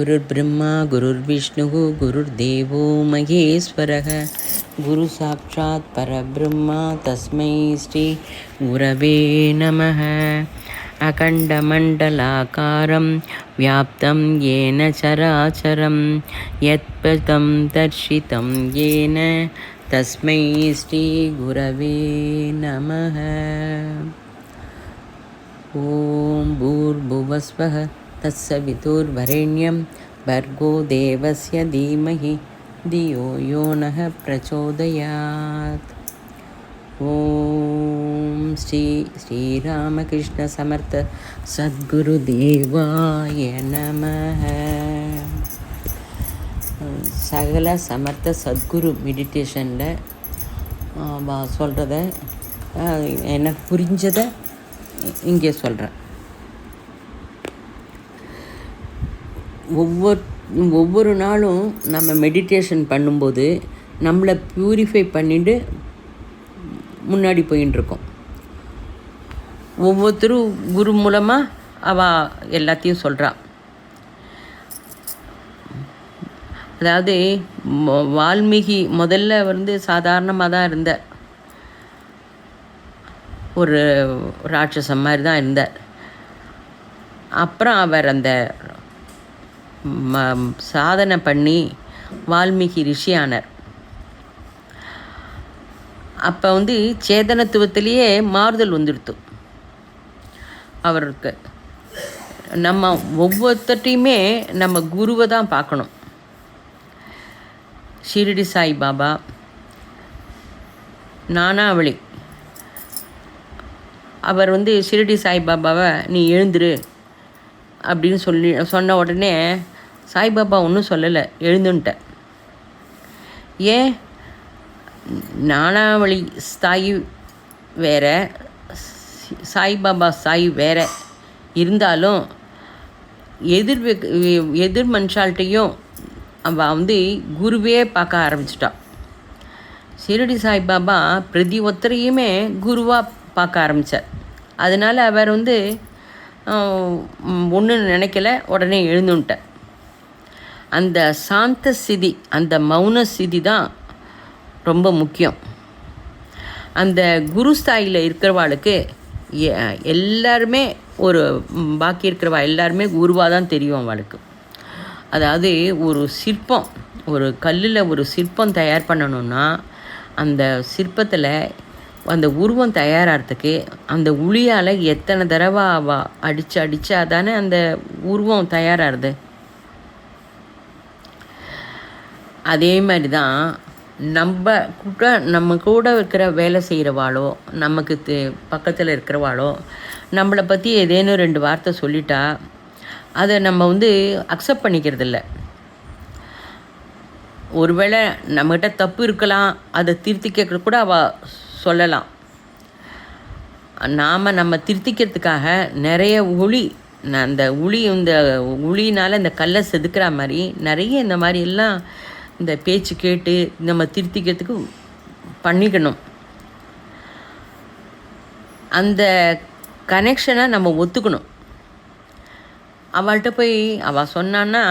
गुरुर्ब्रह्मा गुरुर्विष्णुः गुरुर्देवो महेश्वरः गुरु साक्षात् परब्रह्मा तस्मै श्री गुरवे नमः। अखण्डमण्डलाकारं व्याप्तं येन चराचरं यत्पदं दर्शितं येन तस्मै श्री गुरवे नमः। ॐ भूर्भुवस्वः तत्सवितुर्वरेण्यं भर्गो देवस्य धीमहि धियो यो नः प्रचोदयात्। ॐ श्रीरामकृष्ण समर्थ सद्गुरुदेवाय नमः। சகல சமர்த்த சத்குரு மெடிடேஷனில் சொல்கிறத எனக்கு புரிஞ்சதை இங்கே சொல்கிறேன். ஒவ்வொரு நாளும் நம்ம மெடிடேஷன் பண்ணும்போது நம்மளை ப்யூரிஃபை பண்ணிட்டு முன்னாடி போயின்ட்டுருக்கோம். ஒவ்வொருத்தரும் குரு மூலமாக அவள் எல்லாத்தையும் சொல்கிறா. அதாவது வால்மீகி முதல்ல சாதாரணமாக தான் இருந்தார், ஒரு ராட்சசம் மாதிரி தான் இருந்தார். அப்புறம் அவர் அந்த சாதனை பண்ணி வால்மீகி ரிஷி ஆனார். அப்போ சேதனத்துவத்திலேயே மாறுதல் வந்துடுத்து அவருக்கு. நம்ம ஒவ்வொருத்தையுமே நம்ம குருவை தான் பார்க்கணும். ஷிரடி சாய்பாபா, நானாவளி, அவர் ஷிரடி சாய்பாபாவை நீ எழுந்துரு அப்படின்னு சொன்ன உடனே சாய்பாபா ஒன்றும் சொல்லலை, எழுந்துன்ட்டேன். ஏன்? நானாவளி ஸ்தாயி வேற, சாய்பாபா ஸ்தாயி வேற இருந்தாலும் எதிர் மனுஷால்கிட்டையும் அவள் குருவே பார்க்க ஆரம்பிச்சிட்டான். ஷிரடி சாய்பாபா பிரதி ஒத்தரையுமே குருவாக பார்க்க ஆரம்பித்தார். அதனால் அவர் ஒன்று நினைக்கல, உடனே எழுந்துன்ட்டேன். அந்த சாந்த ஸ்திதி, அந்த மௌன ஸ்திதி தான் ரொம்ப முக்கியம். அந்த குரு ஸ்தாயில் இருக்கிறவாளுக்கு எல்லாருமே பாக்கி இருக்கிறவா எல்லாருமே குருவாக தான் தெரியும் அவளுக்கு. அதாவது ஒரு சிற்பம், ஒரு கல்லில் ஒரு சிற்பம் தயார் பண்ணணுன்னா அந்த சிற்பத்தில் அந்த உருவம் தயாராகிறதுக்கு அந்த உளியால் எத்தனை தடவை அடித்தா தானே அந்த உருவம் தயாராகுது. அதே மாதிரி தான் நம்ம கூட இருக்கிற வேலை செய்கிறவாளோ, நமக்கு பக்கத்தில் இருக்கிறவாளோ நம்மளை பற்றி ஏதேனும் 2 வார்த்தை சொல்லிட்டா அதை நம்ம அக்செப்ட் பண்ணிக்கிறதில்ல. ஒருவேளை நம்மகிட்ட தப்பு இருக்கலாம், அதை திருத்திக்க கூட அவள் சொல்லலாம். நம்ம திருத்திக்கிறதுக்காக நிறைய அந்த உளினால் இந்த கல்லை செதுக்கிற மாதிரி நிறைய இந்த மாதிரி எல்லாம் இந்த பேச்சு கேட்டு நம்ம திருத்திக்கிறதுக்கு பண்ணிக்கணும். அந்த கனெக்ஷனை நம்ம ஒத்துக்கணும். அவள்கிட்ட போய் அவள் சொன்னான்னா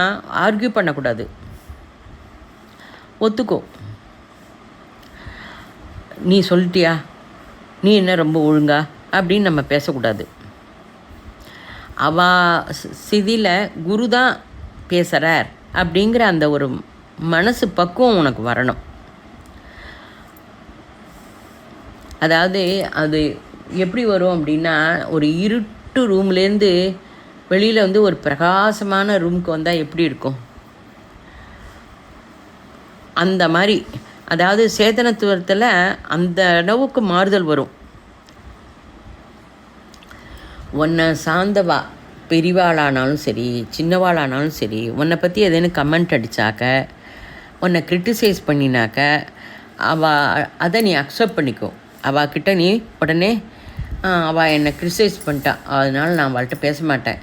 ஆர்கியூ பண்ணக்கூடாது, ஒத்துக்கோ. நீ சொல்லிட்டியா, நீ என்ன ரொம்ப ஒழுங்கா அப்படின்னு நம்ம பேசக்கூடாது. சிதியில் குரு தான் பேசுகிறார் அப்படிங்கிற அந்த ஒரு மனசு பக்குவம் உனக்கு வரணும். அதாவது அது எப்படி வரும் அப்படின்னா, ஒரு இருட்டு ரூம்லேருந்து வெளியில் ஒரு பிரகாசமான ரூமுக்கு வந்தால் எப்படி இருக்கும், அந்த மாதிரி அதாவது சேதனத்துவத்தில் அந்த அளவுக்கு மாறுதல் வரும். உன்னை சார்ந்தவா பெரியவாளானாலும் சரி, சின்னவாளானாலும் சரி, உன்னை பற்றி எதேன்னு கமெண்ட் அடித்தாக்க, உன்னை கிரிட்டிசைஸ் பண்ணினாக்க, அதை நீ அக்செப்ட் பண்ணிக்கோ. அவகிட்ட நீ உடனே அவள் என்னை கிரிட்டிசைஸ் பண்ணிட்டா, அதனால் நான் அவள்கிட்ட பேச மாட்டேன்,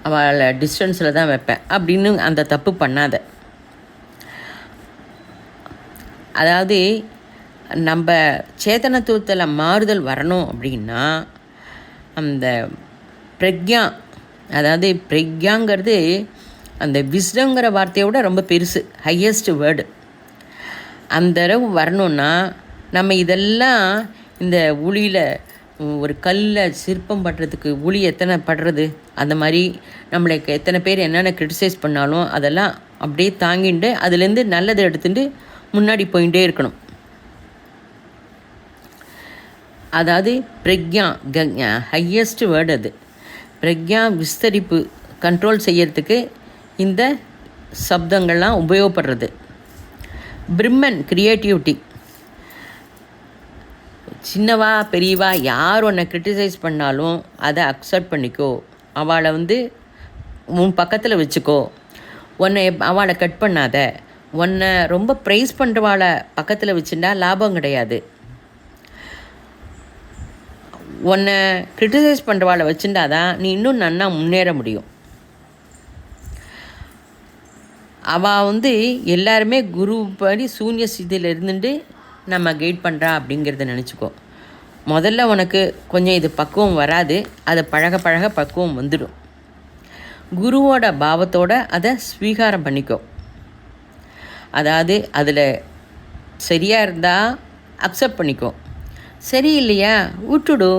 அவளை டிஸ்டன்ஸில் தான் வைப்பேன் அப்படின்னு அந்த தப்பு பண்ணாத. அதாவது நம்ம சேதனத்துவத்தில் மாறுதல் வரணும் அப்படின்னா அந்த பிரக்யா, அதாவது பிரக்யாங்கிறது அந்த விஸ்டங்கிற வார்த்தையோட ரொம்ப பெருசு, ஹையஸ்ட் வேர்டு. அந்த அளவு வரணுன்னா நம்ம இதெல்லாம் இந்த உளியில் ஒரு கல்லில் சிற்பம் பண்ணுறதுக்கு உளி எத்தனை படுறது, அந்த மாதிரி நம்மளுக்கு எத்தனை பேர் என்னென்ன கிரிட்டிசைஸ் பண்ணாலும் அதெல்லாம் அப்படியே தாங்கிட்டு அதுலேருந்து நல்லதை எடுத்துட்டு முன்னாடி போயிட்டே இருக்கணும். அதாவது பிரக்யா ஹையஸ்ட் வேர்டு அது. பிரக்யா விஸ்தரிப்பு கண்ட்ரோல் செய்யறதுக்கு இந்த சப்தங்கள்லாம் உபயோகப்படுறது. பிரம்மன் கிரியேட்டிவிட்டி. சின்னவா பெரியவா யார் உன்னை கிரிட்டிசைஸ் பண்ணாலும் அதை அக்செப்ட் பண்ணிக்கோ. அவளை உன் பக்கத்தில் வச்சுக்கோ. அவளை கட் பண்ணாத. உன்னை ரொம்ப ப்ரைஸ் பண்ணுறவாளை பக்கத்தில் வச்சுட்டா லாபம் கிடையாது. உன்னை கிரிட்டிசைஸ் பண்ணுறவாளை வச்சுட்டாதான் நீ இன்னும் நன்னா முன்னேற முடியும். அவள் எல்லாருமே குரு படி சூன்ய ஸ்திதியில் இருந்துட்டு நம்ம கைட் பண்ணுறா அப்படிங்கிறத நினச்சிக்கோ. முதல்ல உனக்கு கொஞ்சம் இது பக்குவம் வராது, அதை பழக பழக பக்குவம் வந்துடும். குருவோட பாவத்தோடு அதை ஸ்வீகாரம் பண்ணிக்கோ. அதாவது அதில் சரியாக இருந்தால் அக்செப்ட் பண்ணிக்கோ, சரி இல்லையா விட்டுடு.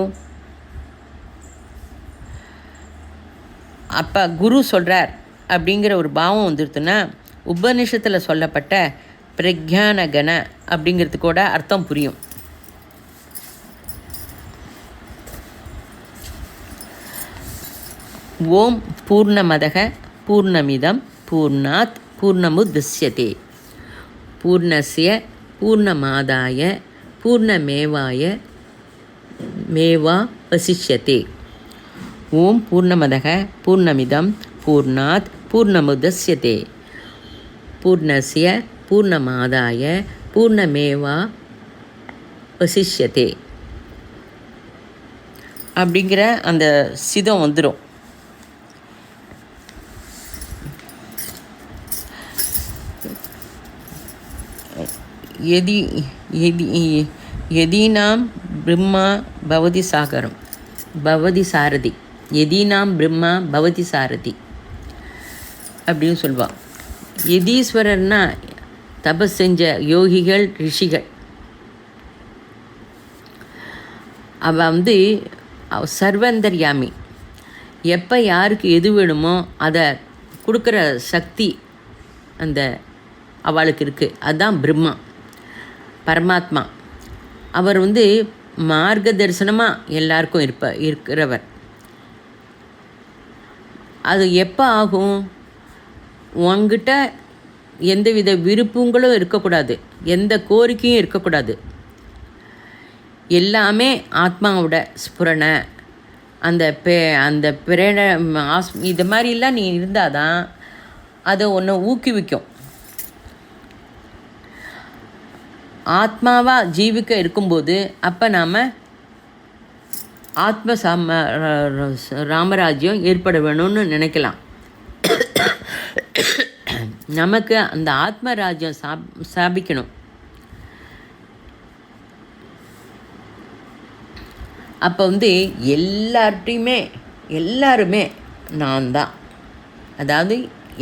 அப்போ குரு சொல்கிறார் அப்படிங்கிற ஒரு பாவம் வந்துடுத்துன்னா உபநிஷத்தில் சொல்லப்பட்ட பிரக்ஞான கண அப்படிங்கிறதுக்கோட அர்த்தம் புரியும். ஓம் பூர்ணமதக பூர்ணமிதம் பூர்ணாத் பூர்ணமுதஸ்யதே பூர்ணஸ்ய பூர்ணமாதாய பூர்ணமேவாய மேவா வசிஷ்யதே. ஓம் பூர்ணமதக பூர்ணமிதம் பூர்ணாத் பூர்ணமுதஸ்யதே பூர்ணஸ்ய பூர்ணமாதாய பூர்ணமேவா வசிஷ்யதே அப்படிங்கிற அந்த சிதம் வந்துடும். எதீனாம் பிரம்மா பவதி சாகரம் பவதி சாரதி, எதீனாம் பிரம்மா பவதி சாரதி அப்படின்னு சொல்லுவாள். யதீஸ்வரர்னா தபஸ் செஞ்ச யோகிகள் ரிஷிகள். அவள் சர்வந்தர்யாமி. எப்போ யாருக்கு எது வேணுமோ அதை கொடுக்குற சக்தி அந்த அவளுக்கு இருக்குது. அதுதான் பிரம்மா, பரமாத்மா. அவர் மார்க்க தரிசனமாக எல்லாருக்கும் இருக்கிறவர். அது எப்போ ஆகும்? உங்ககிட்ட எந்தவித விருப்பங்களும் இருக்கக்கூடாது, எந்த கோரிக்கையும் இருக்கக்கூடாது. எல்லாமே ஆத்மாவோட ஸ்புரணை, அந்த பிரேரணை இது மாதிரிலாம் நீ இருந்தால் தான் அதை ஒன்று ஊக்குவிக்கும். ஆத்மாவாக ஜீவிக்க இருக்கும்போது அப்போ நாம் ஆத்ம ராமராஜ்யம் ஏற்பட வேணும்னு நினைக்கலாம். நமக்கு அந்த ஆத்மராஜ்யம் ஸ்தாபிக்கணும். அப்போ எல்லாருமே நான் தான். அதாவது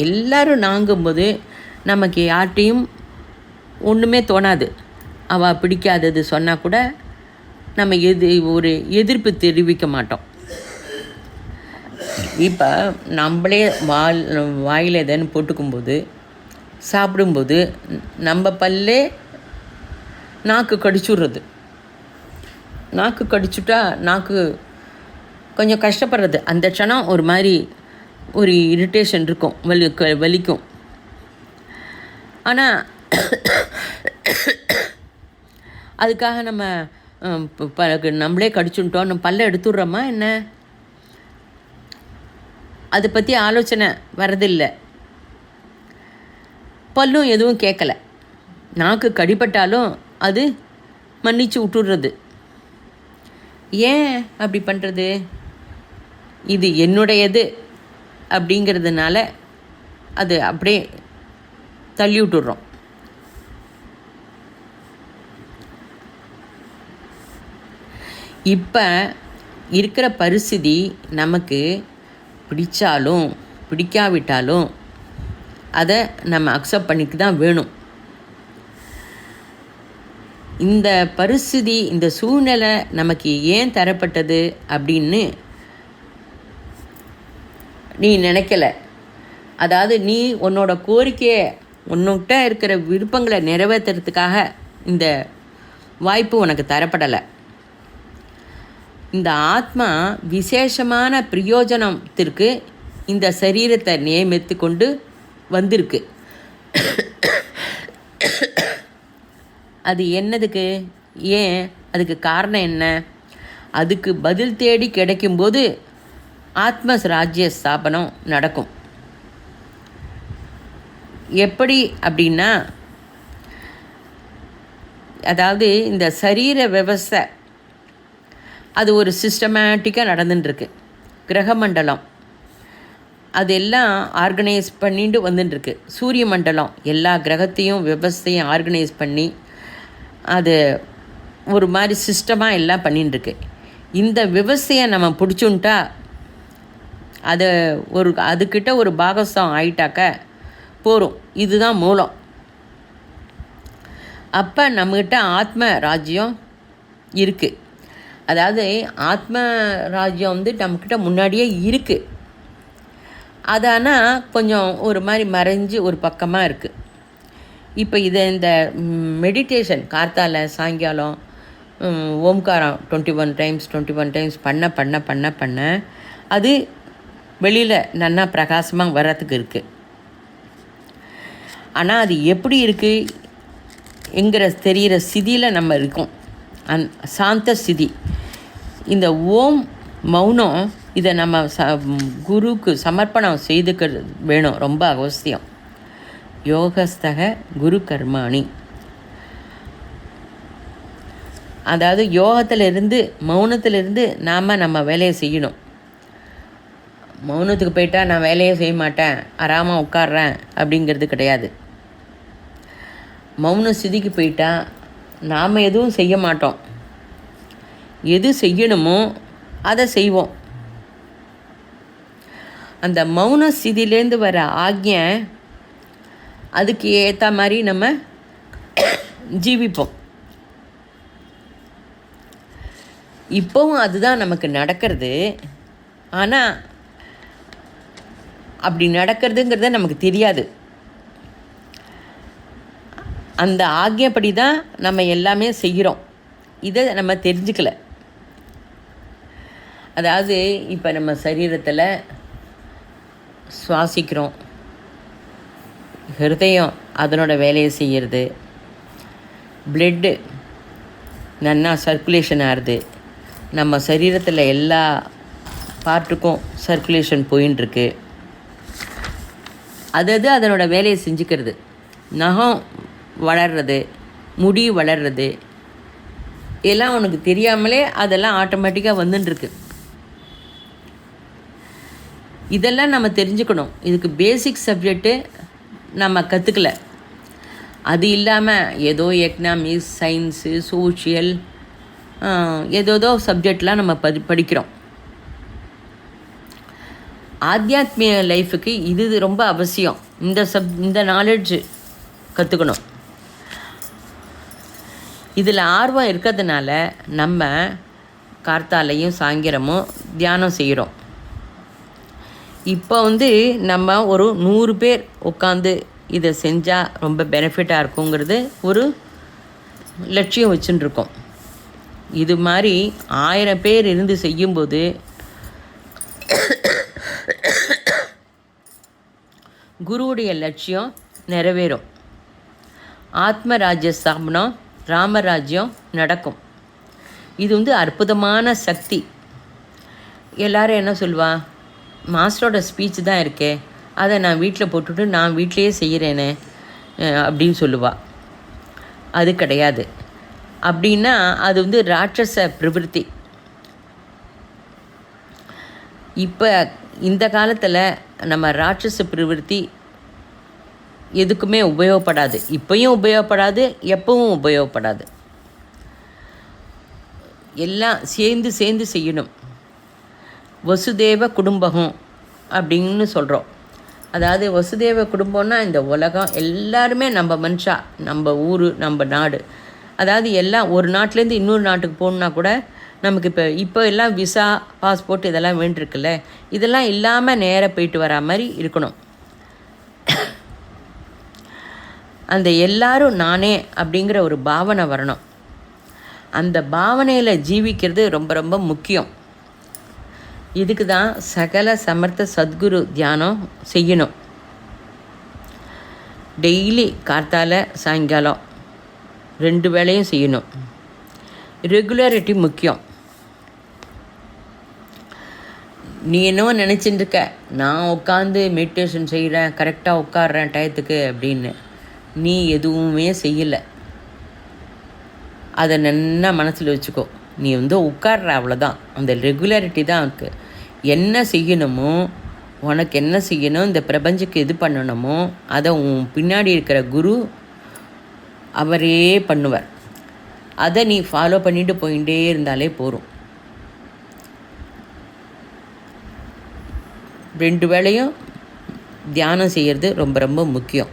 எல்லோரும் நாங்கும்போது நமக்கு யார்கிட்டையும் ஒன்றுமே தோணாது. அவள் பிடிக்காதது சொன்னால் கூட நம்ம ஒரு எதிர்ப்பு தெரிவிக்க மாட்டோம். இப்போ நம்மளே வாயில் எதுன்னு போட்டுக்கும்போது சாப்பிடும்போது நம்ம பல்லே நாக்கு கடிச்சுடுறது. நாக்கு கடிச்சுட்டா நாக்கு கொஞ்சம் கஷ்டப்படுறது. அந்த க்ஷணம் ஒரு மாதிரி ஒரு இரிட்டேஷன் இருக்கும், வலிக்கும். ஆனால் அதுக்காக நம்ம நம்மளே கடிச்சுட்டோம், நம்ம பல்ல எடுத்துடுறோமா என்ன? அதை பற்றி ஆலோசனை வரதில்லை. பல்லும் எதுவும் கேட்கல. நாக்கு கடிப்பட்டாலும் அது மன்னிச்சு விட்டுடுறது. ஏன் அப்படி பண்ணுறது? இது என்னுடையது அப்படிங்கிறதுனால அது அப்படியே தள்ளி விட்டுடுறோம். இப்போ இருக்கிற பரிస్థிதி நமக்கு பிடிச்சாலும் பிடிக்காவிட்டாலும் அதை நம்ம அக்செப்ட் பண்ணிக்க தான் வேணும். இந்த பரிస్థితి, இந்த சூழ்நிலை நமக்கு ஏன் தரப்பட்டது அப்படின்னு நீ நினைக்கல. அதாவது நீ உன்னோட கோரிக்கையை, உன்கிட்ட இருக்கிற விருப்பங்களை நிறைவேற்றுறதுக்காக இந்த வாய்ப்பு உனக்கு தரப்படலை. இந்த ஆத்மா விசேஷமான பிரயோஜனத்திற்கு இந்த சரீரத்தை நியமித்து கொண்டு வந்திருக்கு. அது என்னதுக்கு? ஏன்? அதுக்கு காரணம் என்ன? அதுக்கு பதில் தேடி கிடைக்கும்போது ஆத்ம ராஜ்ய ஸ்தாபனம் நடக்கும். எப்படி அப்படின்னா, அதாவது இந்த சரீர விவஸ்தை அது ஒரு சிஸ்டமேட்டிக்காக நடந்துட்டுருக்கு. கிரகமண்டலம் அதெல்லாம் ஆர்கனைஸ் பண்ணிட்டு வந்துட்டுருக்கு. சூரிய மண்டலம் எல்லா கிரகத்தையும் விவஸ்தையும் ஆர்கனைஸ் பண்ணி அது ஒரு மாதிரி சிஸ்டமாக எல்லாம் பண்ணிட்டுருக்கு. இந்த விவசாயை நம்ம பிடிச்சுன்ட்டா அதை அதுக்கிட்ட ஒரு பாகஸ்தம் ஆயிட்டாக்க போகிறோம். இதுதான் மூலம். அப்போ நம்மக்கிட்ட ஆத்ம ராஜ்யம் இருக்குது. அதாவது ஆத்ம ராஜ்யம் நம்மக்கிட்ட முன்னாடியே இருக்குது. அது ஆனால் கொஞ்சம் ஒரு மாதிரி மறைஞ்சு ஒரு பக்கமாக இருக்குது. இப்போ இதை இந்த மெடிடேஷன் கார்த்தால சாயங்காலம் ஓம்காரம் 21 டைம்ஸ் பண்ண பண்ண பண்ண பண்ண அது வெளியில் நல்லா பிரகாசமாக வர்றதுக்கு இருக்குது. ஆனால் அது எப்படி இருக்குது என்கிற தெரிகிற ஸ்திதியில் நம்ம இருக்கோம். சாந்த ஸ்திதி. இந்த ஓம் மௌனம் இதை நம்ம குருவுக்கு சமர்ப்பணம் செய்துக்கிறது வேணும். ரொம்ப அவசியம். யோகஸ்தக குரு கர்மாணி. அதாவது யோகத்திலிருந்து மௌனத்திலிருந்து நாம் நம்ம வேலையை செய்யணும். மௌனத்துக்கு போயிட்டால் நான் வேலையே செய்ய மாட்டேன், ஆறாமல் உட்கார்றேன் அப்படிங்கிறது கிடையாது. மௌன ஸ்திதிக்கு போயிட்டால் நாம் எதுவும் செய்ய மாட்டோம். எது செய்யணுமோ அதை செய்வோம். அந்த மௌன ஸ்திதியிலேருந்து வர ஆக்ஞை அதுக்கு ஏற்ற மாதிரி நம்ம ஜீவிப்போம். இப்போவும் அதுதான் நமக்கு நடக்கிறது. ஆனால் அப்படி நடக்கிறதுங்கிறத நமக்கு தெரியாது. அந்த ஆக்ஞைப்படி தான் நம்ம எல்லாமே செய்கிறோம். இதை நம்ம தெரிஞ்சுக்கல. அதாவது இப்போ நம்ம சரீரத்தில் சுவாசிக்கிறோம், ஹிருதயம் அதனோட வேலையை செய்கிறது, பிளட்டு நல்லா சர்க்குலேஷன் ஆகுது, நம்ம சரீரத்தில் எல்லா பார்ட்டுக்கும் சர்க்குலேஷன் போயின்ட்டுருக்கு. அது அதனோட வேலையை செஞ்சுக்கிறது. நகம் வளர்றது, முடி வளர்றது, எல்லாம் உனக்கு தெரியாமலே அதெல்லாம் ஆட்டோமேட்டிக்காக வந்துட்டுருக்கு. இதெல்லாம் நம்ம தெரிஞ்சுக்கணும். இதுக்கு பேசிக் சப்ஜெக்டு நம்ம கற்றுக்கல. அது இல்லாமல் ஏதோ எக்கனாமிக்ஸ், சயின்ஸு, சோஷியல் ஏதோ சப்ஜெக்ட்லாம் நம்ம படிக்கிறோம். ஆத்தியாத்மிக லைஃபுக்கு இது ரொம்ப அவசியம். இந்த நாலேஜ் கற்றுக்கணும். இதில் ஆர்வம் இருக்கிறதுனால நம்ம கார்த்தாலையும் சாயங்காலமும் தியானம் செய்கிறோம். இப்போ நம்ம ஒரு 100 பேர் உட்காந்து இதை செஞ்சால் ரொம்ப பெனிஃபிட்டாக இருக்குங்கிறது ஒரு லட்சியம் வச்சுட்டுருக்கோம். இது மாதிரி 1000 பேர் இருந்து செய்யும்போது குருவுடைய லட்சியம் நிறைவேறும். ஆத்ம ராஜ்ய ஸ்தாபனம் ராமராஜ்யம் நடக்கும். இது வந்து அற்புதமான சக்தி. எல்லோரும் என்ன சொல்லுவா, மாஸ்டரோட ஸ்பீச் தான் இருக்கே, அதை நான் வீட்டில் போட்டுவிட்டு நான் வீட்டிலையே செய்கிறேனே அப்படின்னு சொல்லுவாள். அது கிடையாது. அப்படின்னா அது வந்து ராட்சச பிரவிற்த்தி. இப்போ இந்த காலத்தில் நம்ம ராட்சச பிரவிற்த்தி எதுக்குமே உபயோகப்படாது. இப்போயும் உபயோகப்படாது, எப்பவும் உபயோகப்படாது. எல்லாம் சேர்ந்து சேர்ந்து செய்யணும். வசுதேவ குடும்பகம் அப்படின்னு சொல்கிறோம். அதாவது வசுதேவ குடும்பம்னா இந்த உலகம் எல்லாருமே நம்ம மனுஷா, நம்ம ஊர், நம்ம நாடு. அதாவது எல்லாம் ஒரு நாட்டிலேருந்து இன்னொரு நாட்டுக்கு போகணுன்னா கூட நமக்கு இப்போ எல்லாம் விசா, பாஸ்போர்ட் இதெல்லாம் வேண்டியிருக்குல்ல, இதெல்லாம் இல்லாமல் நேராக போயிட்டு வரா மாதிரி இருக்கணும். அந்த எல்லாரும் நானே அப்படிங்கிற ஒரு பாவனை வரணும். அந்த பாவனையில் ஜீவிக்கிறது ரொம்ப ரொம்ப முக்கியம். இதுக்கு தான் சகல சமர்த்த சத்குரு தியானம் செய்யணும். டெய்லி கார்த்தால சாயங்காலம் 2 வேளையும் செய்யணும். ரெகுலாரிட்டி முக்கியம். நீ என்னவோ நினச்சிட்டு இருக்க, நான் உட்காந்து மெடிடேஷன் செய்கிறேன், கரெக்டாக உட்காடுறேன் டயத்துக்கு அப்படின்னு. நீ எதுவுமே செய்யலை. அதை நல்லா மனசில் வச்சுக்கோ. நீ வந்து உட்கார்ற, அவ்வளோதான். அந்த ரெகுலாரிட்டி தான் இருக்குது. என்ன செய்யணுமோ, உனக்கு என்ன செய்யணும், இந்த பிரபஞ்சத்துக்கு எது பண்ணணுமோ அதை உன் பின்னாடி இருக்கிற குரு அவரே பண்ணுவார். அதை நீ ஃபாலோ பண்ணிட்டு போயிட்டே இருந்தாலே போதும். 2 வேளையும் தியானம் செய்கிறது ரொம்ப ரொம்ப முக்கியம்.